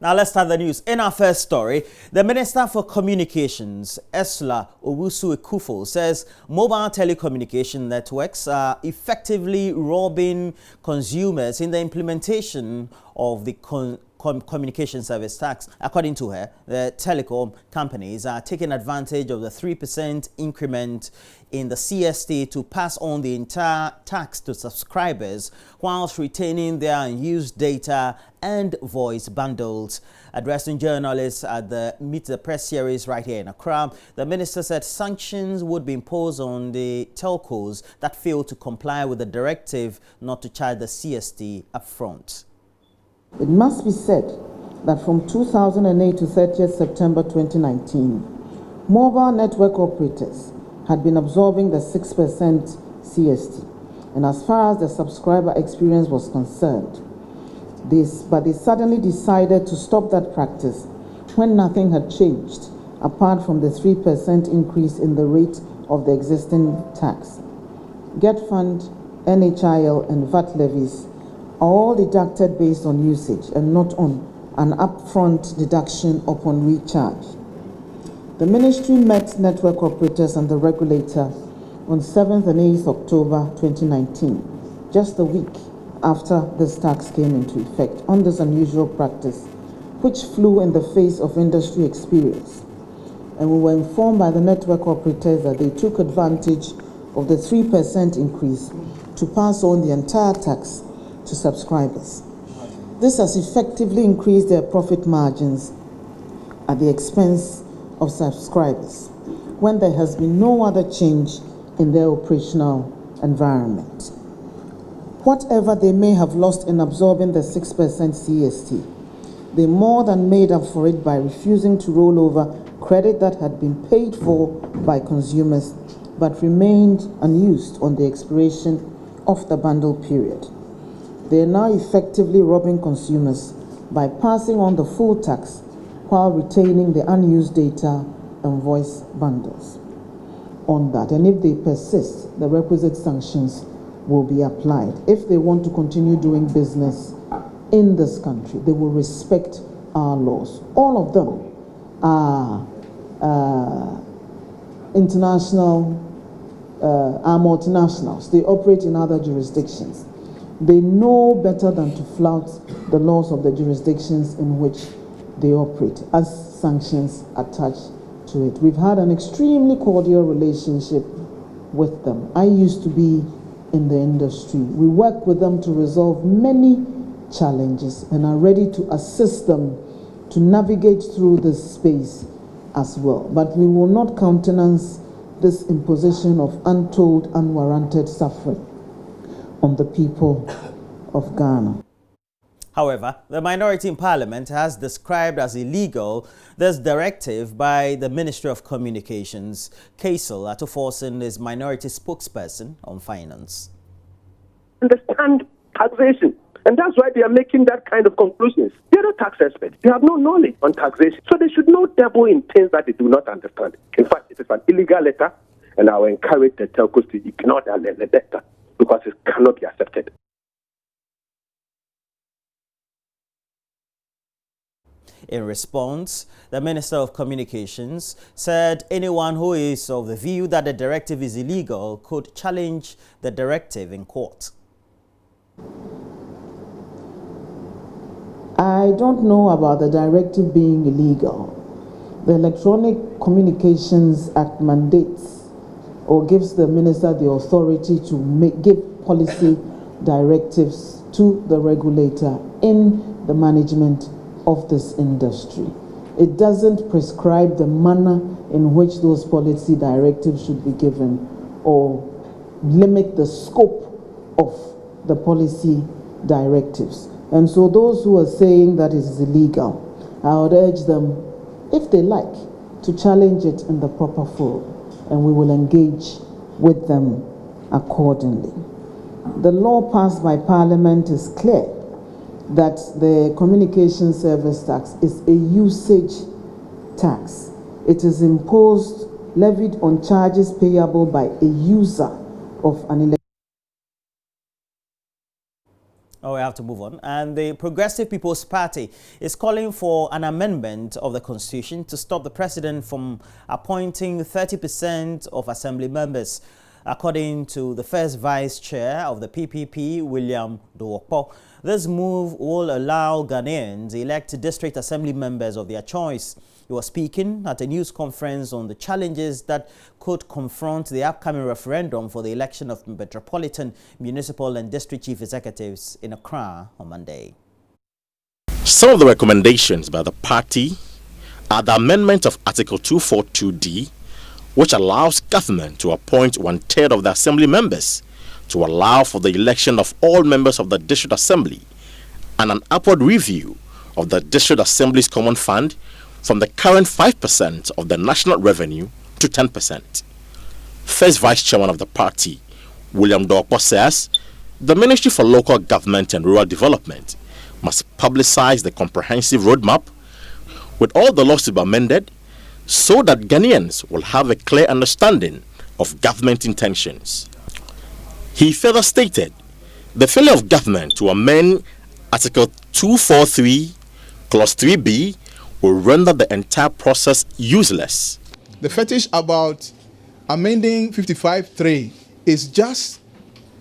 Now let's start the news. In our first story, the Minister for Communications, Esla Owusu-Ekufo, says mobile telecommunication networks are effectively robbing consumers in the implementation of the communication service tax. According to her, the telecom companies are taking advantage of the 3% increment in the CST to pass on the entire tax to subscribers whilst retaining their unused data and voice bundles. Addressing journalists at the Meet the Press series right here in Accra, the minister said sanctions would be imposed on the telcos that fail to comply with the directive not to charge the CST upfront. It must be said that from 2008 to 30th September 2019, mobile network operators had been absorbing the 6% CST, and as far as the subscriber experience was concerned, but they suddenly decided to stop that practice when nothing had changed apart from the 3% increase in the rate of the existing tax. Get Fund, NHIL and VAT levies are all deducted based on usage and not on an upfront deduction upon recharge. The ministry met network operators and the regulator on 7th and 8th October 2019, just a week after this tax came into effect, on this unusual practice, which flew in the face of industry experience. And we were informed by the network operators that they took advantage of the 3% increase to pass on the entire tax to subscribers. This has effectively increased their profit margins at the expense of subscribers when there has been no other change in their operational environment. Whatever they may have lost in absorbing the 6% CST, they more than made up for it by refusing to roll over credit that had been paid for by consumers but remained unused on the expiration of the bundle period. They are now effectively robbing consumers by passing on the full tax while retaining the unused data and voice bundles on that. And if they persist, the requisite sanctions will be applied. If they want to continue doing business in this country, they will respect our laws. All of them are are multinationals. They operate in other jurisdictions. They know better than to flout the laws of the jurisdictions in which they operate as sanctions attached to it. We've had an extremely cordial relationship with them. I used to be in the industry. We work with them to resolve many challenges and are ready to assist them to navigate through this space as well. But we will not countenance this imposition of untold, unwarranted suffering on the people of Ghana. However, the minority in Parliament has described as illegal this directive by the Ministry of Communications. Kaisel Atoforsen is minority spokesperson on finance. Understand taxation, and that's why they are making that kind of conclusions. They are not tax experts. They have no knowledge on taxation, so they should not dabble in things that they do not understand. In fact, it is an illegal letter, and I will encourage the telcos to ignore that letter because it cannot be accepted. In response, the Minister of Communications said anyone who is of the view that the directive is illegal could challenge the directive in court. I don't know about the directive being illegal. The Electronic Communications Act mandates or gives the minister the authority to give policy directives to the regulator in the management of this industry. It doesn't prescribe the manner in which those policy directives should be given or limit the scope of the policy directives. And so those who are saying that it is illegal, I would urge them, if they like, to challenge it in the proper forum, and we will engage with them accordingly. The law passed by Parliament is clear that the communication service tax is a usage tax. It is imposed, levied on charges payable by a user of an electronic. Oh, we have to move on. And the Progressive People's Party is calling for an amendment of the Constitution to stop the president from appointing 30% of assembly members. According to the first vice chair of the PPP, William Dowokpo, this move will allow Ghanaians to elect district assembly members of their choice. He was speaking at a news conference on the challenges that could confront the upcoming referendum for the election of metropolitan, municipal and district chief executives in Accra on Monday. Some of the recommendations by the party are the amendment of Article 242D, which allows government to appoint 1/3 of the assembly members to allow for the election of all members of the district assembly, and an upward review of the district assembly's common fund from the current 5% of the national revenue to 10%. First Vice Chairman of the party, William Dowokpo, says the Ministry for Local Government and Rural Development must publicize the comprehensive roadmap with all the laws to be amended so that Ghanaians will have a clear understanding of government intentions. He further stated the failure of government to amend Article 243, Clause 3B will render the entire process useless. The fetish about amending 55(3) is just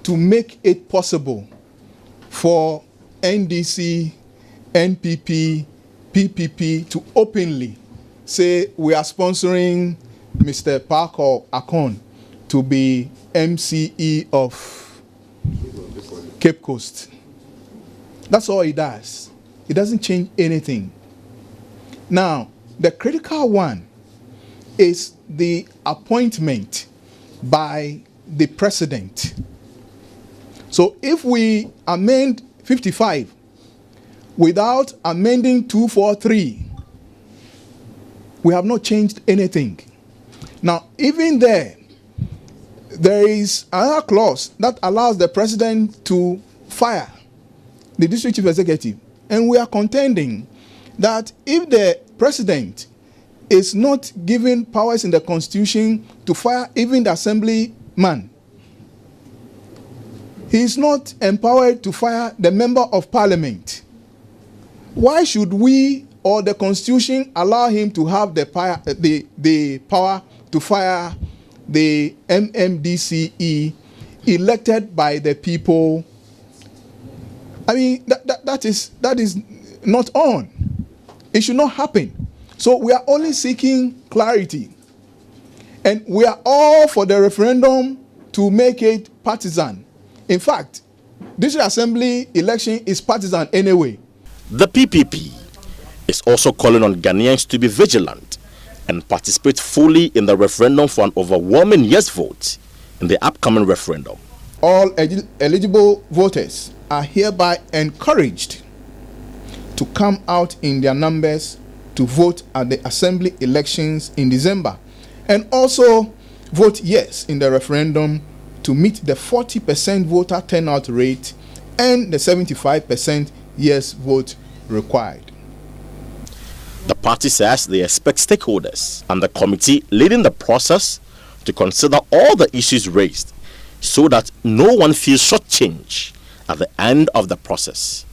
to make it possible for NDC, NPP, PPP to openly say we are sponsoring Mr. Parker Akon to be MCE of Cape Coast. That's all it does. It doesn't change anything. Now, the critical one is the appointment by the president. So if we amend 55 without amending 243, we have not changed anything. Now, even there is another clause that allows the president to fire the district chief executive. And we are contending that if the president is not given powers in the Constitution to fire even the assemblyman, he is not empowered to fire the member of parliament. Why should we or the Constitution allow him to have the power to fire the MMDCE elected by the people? I mean, that is not on. It should not happen. So we are only seeking clarity. And we are all for the referendum to make it partisan. In fact, district assembly election is partisan anyway. The PPP is also calling on Ghanaians to be vigilant and participate fully in the referendum for an overwhelming yes vote in the upcoming referendum. All eligible voters are hereby encouraged to come out in their numbers to vote at the assembly elections in December, and also vote yes in the referendum to meet the 40% voter turnout rate and the 75% yes vote required. The party says they expect stakeholders and the committee leading the process to consider all the issues raised so that no one feels shortchanged at the end of the process.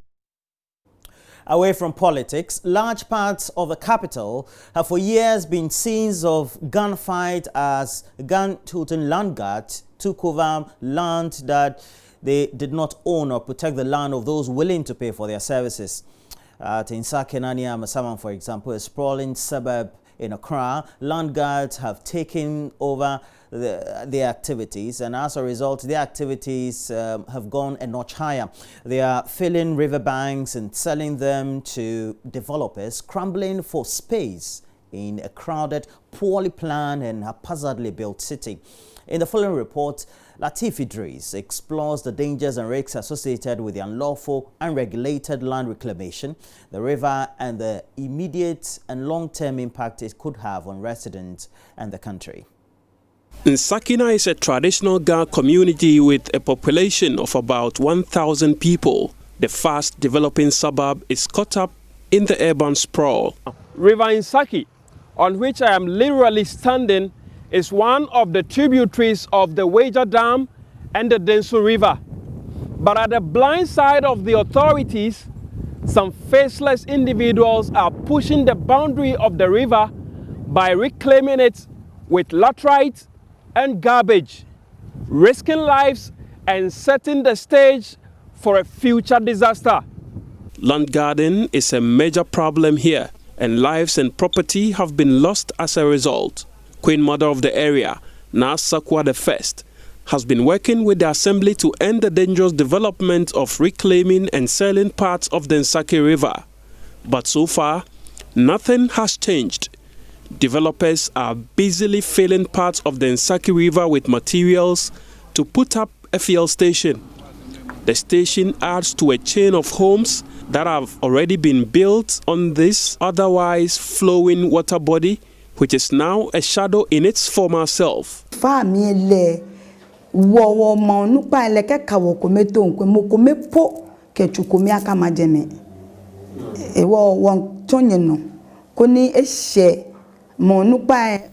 Away from politics, large parts of the capital have for years been scenes of gunfight as gun-toting land guards took over land that they did not own or protect the land of those willing to pay for their services. At Insakenania Masaman, for example, a sprawling suburb in Accra, land guards have taken over their activities, and as a result, their activities have gone a notch higher. They are filling riverbanks and selling them to developers scrambling for space in a crowded, poorly planned and haphazardly built city. In the following report, Latif Idris explores the dangers and risks associated with the unlawful, unregulated land reclamation, the river, and the immediate and long-term impact it could have on residents and the country. Nsakina is a traditional Ga community with a population of about 1,000 people. The fast developing suburb is caught up in the urban sprawl. River Nsaki, on which I am literally standing, is one of the tributaries of the Wager Dam and the Densu River. But at the blind side of the authorities, some faceless individuals are pushing the boundary of the river by reclaiming it with laterite and garbage, risking lives and setting the stage for a future disaster. Land guarding is a major problem here, and lives and property have been lost as a result. Queen Mother of the area, Nasakwa I, has been working with the assembly to end the dangerous development of reclaiming and selling parts of the Nsaki River. But so far, nothing has changed. Developers are busily filling parts of the Nsaki River with materials to put up a fuel station. The station adds to a chain of homes that have already been built on this otherwise flowing water body, which is now a shadow in its former self.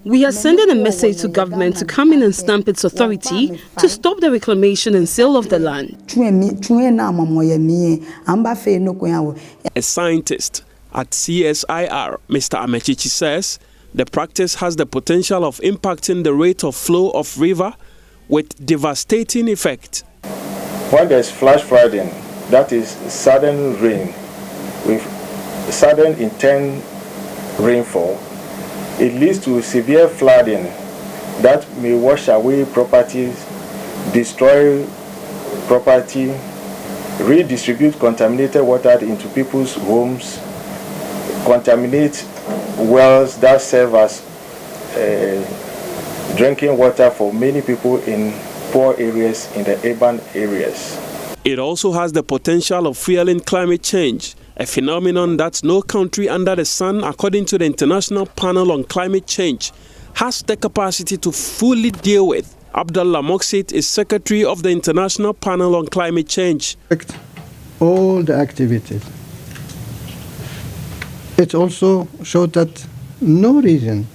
We are sending a message to government to come in and stamp its authority to stop the reclamation and sale of the land. A scientist at CSIR, Mr. Amechichi, says the practice has the potential of impacting the rate of flow of river with devastating effect. When there's flash flooding, that is sudden rain, with sudden intense rainfall, it leads to severe flooding that may wash away properties, destroy property, redistribute contaminated water into people's homes, contaminate wells that serve as drinking water for many people in poor areas, in the urban areas. It also has the potential of fueling climate change, a phenomenon that no country under the sun, according to the International Panel on Climate Change, has the capacity to fully deal with. Abdullah Moksit is secretary of the International Panel on Climate Change. All the activities. It also showed that no region,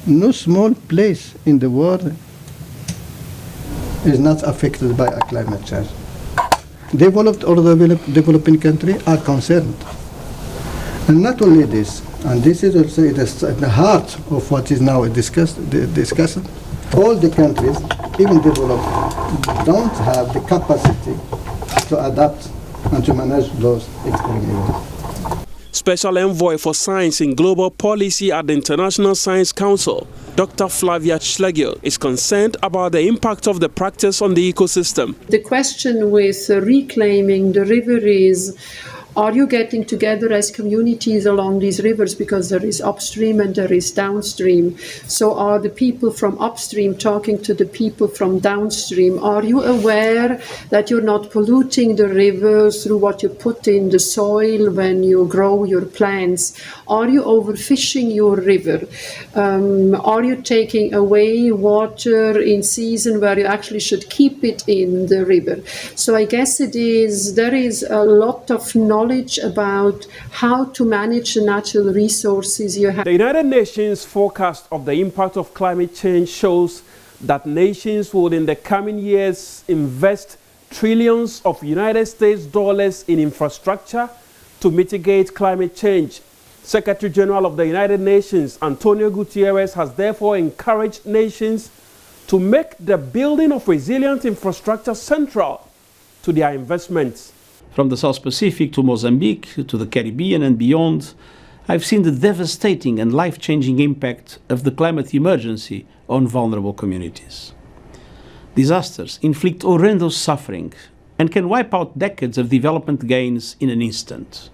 no small place in the world is not affected by a climate change. Developed or developing countries are concerned. And not only this, and this is also at the heart of what is now discussed, all the countries, even developed, don't have the capacity to adapt and to manage those extreme events. Special Envoy for Science in Global Policy at the International Science Council, Dr. Flavia Schlegel, is concerned about the impact of the practice on the ecosystem. The question with reclaiming the river is, are you getting together as communities along these rivers, because there is upstream and there is downstream? So are the people from upstream talking to the people from downstream? Are you aware that you're not polluting the river through what you put in the soil when you grow your plants? Are you overfishing your river? Are you taking away water in season where you actually should keep it in the river? So I guess there is a lot of knowledge about how to manage the natural resources you have. The United Nations forecast of the impact of climate change shows that nations would in the coming years invest trillions of United States dollars in infrastructure to mitigate climate change. Secretary General of the United Nations, Antonio Guterres, has therefore encouraged nations to make the building of resilient infrastructure central to their investments. From the South Pacific to Mozambique to the Caribbean and beyond, I've seen the devastating and life-changing impact of the climate emergency on vulnerable communities. Disasters inflict horrendous suffering and can wipe out decades of development gains in an instant.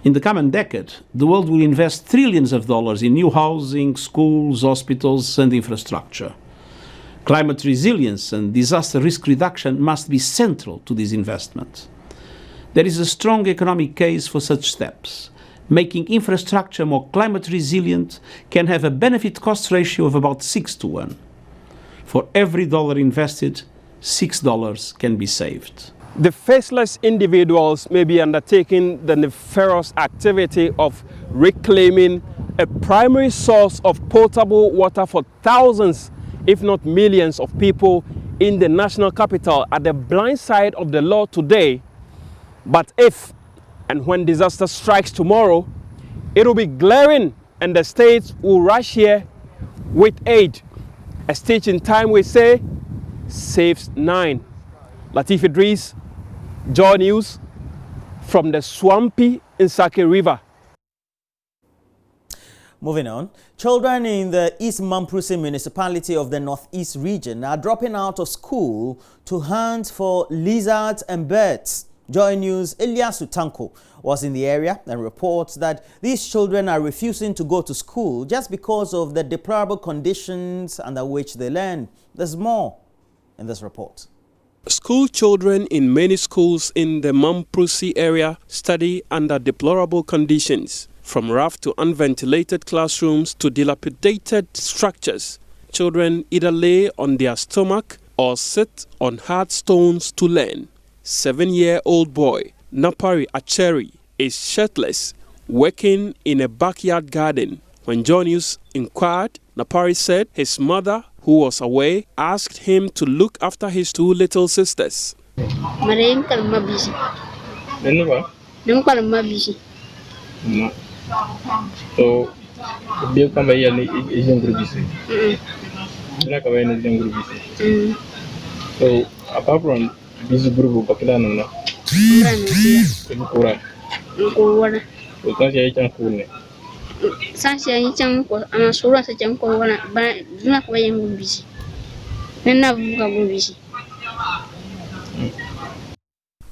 In the coming decade, the world will invest trillions of dollars in new housing, schools, hospitals, and infrastructure. Climate resilience and disaster risk reduction must be central to these investments. There is a strong economic case for such steps. Making infrastructure more climate resilient can have a benefit-cost ratio of about 6:1. For every dollar invested, $6 can be saved. The faceless individuals may be undertaking the nefarious activity of reclaiming a primary source of potable water for thousands, if not millions, of people in the national capital at the blind side of the law today, but if and when disaster strikes tomorrow, it will be glaring and the states will rush here with aid. A stitch in time, we say, saves 9. Latif Idris, JoyNews, from the swampy Insake River. Moving on, children in the East Mamprusi municipality of the Northeast region are dropping out of school to hunt for lizards and birds. JoyNews' Ilyasu Tanko was in the area and reports that these children are refusing to go to school just because of the deplorable conditions under which they learn. There's more in this report. School children in many schools in the Mamprusi area study under deplorable conditions, from rough to unventilated classrooms to dilapidated structures. Children either lay on their stomach or sit on hard stones to learn. 7-year-old boy Napari Acheri is shirtless, working in a backyard garden. When JoyNews inquired, Napari said his mother, who was away, asked him to look after his 2 little sisters. So apart from this group of Kakilano,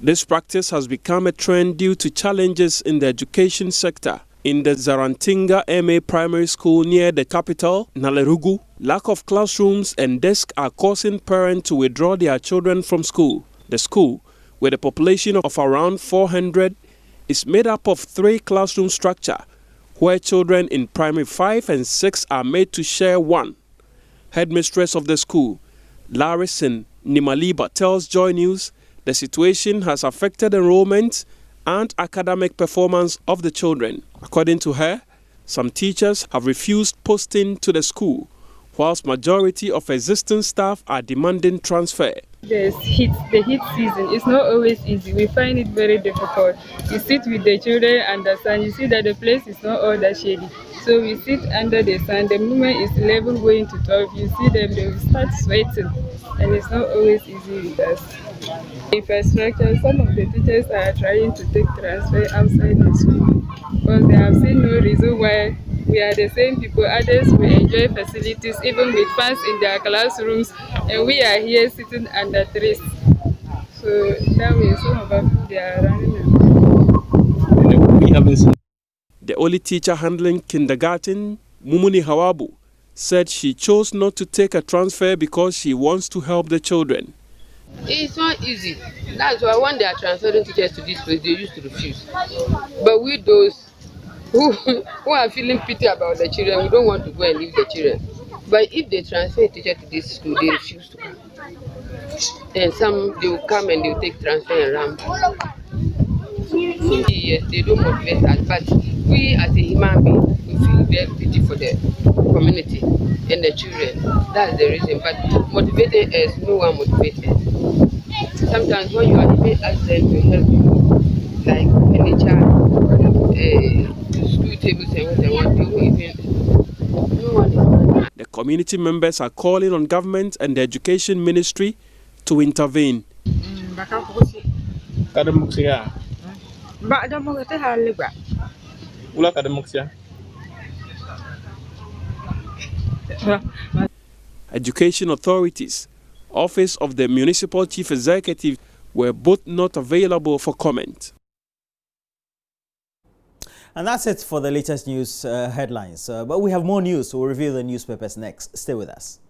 This practice has become a trend due to challenges in the education sector. In the Zarantinga MA Primary School near the capital, Nalerugu, lack of classrooms and desks are causing parents to withdraw their children from school. The school, with a population of around 400, is made up of 3 classroom structure, where children in primary 5 and 6 are made to share one. Headmistress of the school, Larison Nimaliba, tells JoyNews the situation has affected enrollment and academic performance of the children. According to her, some teachers have refused posting to the school, whilst majority of existing staff are demanding transfer. The heat season is not always easy. We find it very difficult. You sit with the children under the sun, you see that the place is not all that shady. So we sit under the sun. The moment it's 11 going to 12, you see them, they will start sweating. And it's not always easy with us. Infrastructure, some of the teachers are trying to take transfer outside the school because they have seen no reason why we are the same people. Others will enjoy facilities even with fans in their classrooms, and we are here sitting under trees. So that way some of us, they are running around. The only teacher handling kindergarten, Mumuni Hawabu, said she chose not to take a transfer because she wants to help the children. It's not easy. That's why when they are transferring teachers to this place, they used to refuse. But we those who are feeling pity about the children, we don't want to go and leave the children. But if they transfer a teacher to this school, they refuse to come. Then some, they will come and they will take transfer and run back. Yes, they don't motivate us, but we as a human being, we feel very pity for the community and the children. That's the reason. But motivating us, no one motivates us. Sometimes when you are even asked them to help you, like furniture, school tables and what they want to even, no one is. The community members are calling on government and the education ministry to intervene. Education authorities, Office of the Municipal Chief Executive were both not available for comment. And that's it for the latest news headlines. But we have more news, so we'll review the newspapers next. Stay with us.